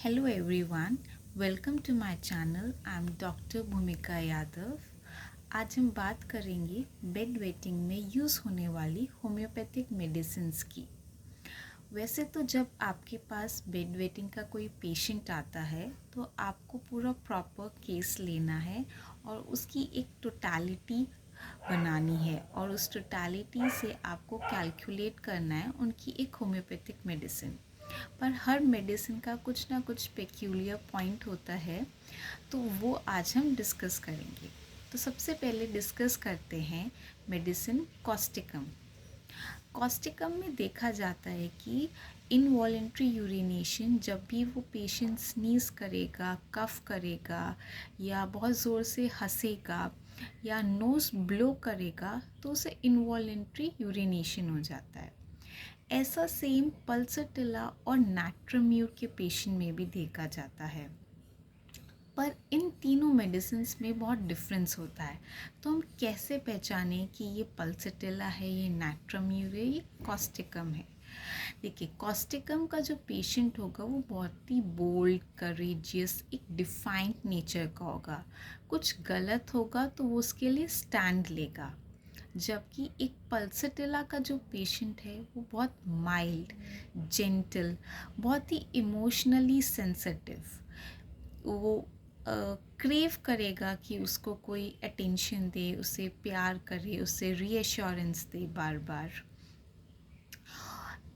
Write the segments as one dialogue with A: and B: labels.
A: Hello everyone, welcome to my channel. I'm doctor भूमिका यादव। आज हम बात करेंगे बेड वेटिंग में यूज़ होने वाली होम्योपैथिक मेडिसिन्स की। वैसे तो जब आपके पास बेड वेटिंग का कोई पेशेंट आता है तो आपको पूरा प्रॉपर केस लेना है और उसकी एक टोटलिटी बनानी है और उस टोटलिटी से आपको कैलकुलेट करना है उनकी एक होम्योपैथिक मेडिसिन। पर हर मेडिसिन का कुछ ना कुछ पेक्यूलियर पॉइंट होता है, तो वो आज हम डिस्कस करेंगे। तो सबसे पहले डिस्कस करते हैं मेडिसिन कॉस्टिकम। कॉस्टिकम में देखा जाता है कि इनवॉलेंट्री यूरिनेशन, जब भी वो पेशेंट स्नीज करेगा, कफ करेगा या बहुत ज़ोर से हंसेगा या नोज़ ब्लो करेगा तो उसे इनवॉलेंट्री यूरिनेशन हो जाता है। ऐसा सेम पल्सटिला और नैट्रम्यूर के पेशेंट में भी देखा जाता है। पर इन तीनों मेडिसिन्स में बहुत डिफरेंस होता है, तो हम कैसे पहचानें कि ये पल्सटिला है, ये नैट्रम्यूर है, ये कॉस्टिकम है। देखिए, कॉस्टिकम का जो पेशेंट होगा वो बहुत ही बोल्ड, करेजियस, एक डिफाइंड नेचर का होगा। कुछ गलत होगा तो वो उसके लिए स्टैंड लेगा। जबकि एक पल्सटिला का जो पेशेंट है वो बहुत माइल्ड, जेंटल, बहुत ही इमोशनली सेंसिटिव, वो क्रेव करेगा कि उसको कोई अटेंशन दे, उसे प्यार करे, उसे रीअश्योरेंस दे बार बार।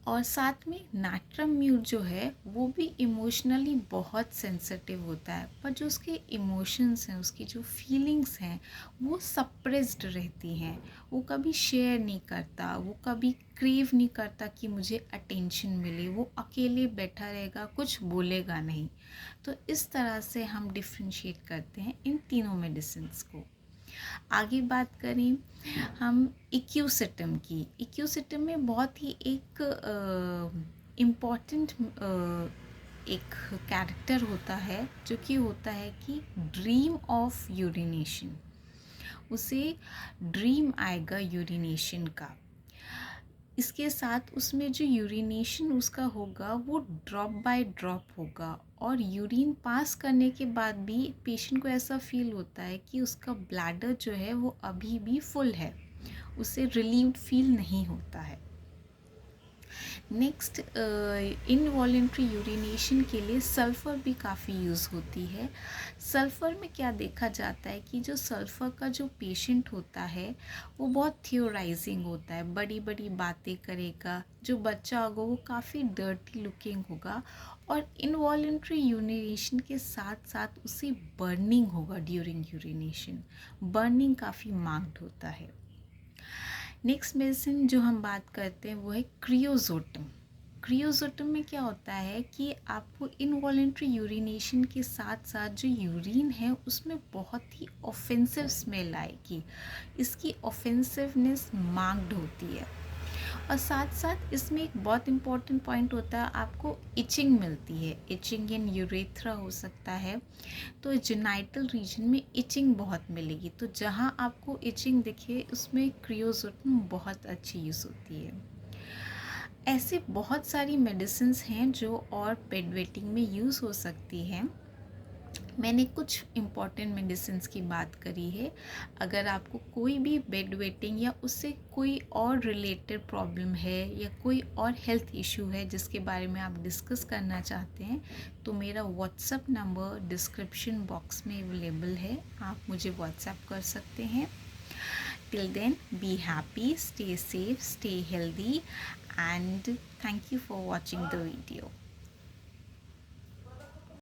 A: और साथ में नैट्रम्यूर जो है वो भी इमोशनली बहुत सेंसिटिव होता है, पर जो उसके इमोशंस हैं, उसकी जो फीलिंग्स हैं वो सप्रेस्ड रहती हैं। वो कभी शेयर नहीं करता, वो कभी क्रेव नहीं करता कि मुझे अटेंशन मिले। वो अकेले बैठा रहेगा, कुछ बोलेगा नहीं। तो इस तरह से हम डिफ्रेंशिएट करते हैं इन तीनों मेडिसिन्स को। आगे बात करें हम इक्यूसिटम की। इक्यूसिटम में बहुत ही एक इम्पॉर्टेंट एक कैरेक्टर होता है, जो कि होता है कि ड्रीम ऑफ यूरिनेशन। उसे ड्रीम आएगा यूरिनेशन का। इसके साथ उसमें जो यूरिनेशन उसका होगा वो ड्रॉप बाय ड्रॉप होगा, और यूरिन पास करने के बाद भी पेशेंट को ऐसा फील होता है कि उसका ब्लैडर जो है वो अभी भी फुल है, उसे रिलीव्ड फील नहीं होता है। नेक्स्ट, इनवॉलेंट्री यूरिनेशन के लिए सल्फ़र भी काफ़ी यूज़ होती है। सल्फ़र में क्या देखा जाता है कि जो सल्फ़र का जो पेशेंट होता है वो बहुत थियोराइजिंग होता है, बड़ी बड़ी बातें करेगा। जो बच्चा होगा वो काफ़ी डर्टी लुकिंग होगा, और इनवॉलेंट्री यूरिनेशन के साथ साथ उसे बर्निंग होगा ड्यूरिंग यूरिनेशन। बर्निंग काफ़ी मार्क्ड होता है। नेक्स्ट मेडिसिन जो हम बात करते हैं वो है क्रियोजोटम। क्रियोजोटम में क्या होता है कि आपको इनवॉलेंट्री यूरिनेशन के साथ साथ जो यूरिन है उसमें बहुत ही ऑफेंसिव स्मेल आएगी। इसकी ऑफेंसिवनेस मार्क्ड होती है, और साथ साथ इसमें एक बहुत इम्पॉर्टेंट पॉइंट होता है, आपको इचिंग मिलती है। इचिंग इन यूरेथ्रा हो सकता है, तो जेनाइटल रीजन में इचिंग बहुत मिलेगी। तो जहाँ आपको इचिंग दिखे उसमें क्रियोजोटम बहुत अच्छी यूज़ होती है। ऐसे बहुत सारी मेडिसिन्स हैं जो और बेड वेटिंग में यूज़ हो सकती हैं। मैंने कुछ इम्पॉर्टेंट मेडिसिन्स की बात करी है। अगर आपको कोई भी बेड वेटिंग या उससे कोई और रिलेटेड प्रॉब्लम है या कोई और हेल्थ इशू है जिसके बारे में आप डिस्कस करना चाहते हैं, तो मेरा व्हाट्सएप नंबर डिस्क्रिप्शन बॉक्स में अवेलेबल है, आप मुझे व्हाट्सएप कर सकते हैं। Till then, be happy, stay safe, stay healthy, and thank you for watching the video.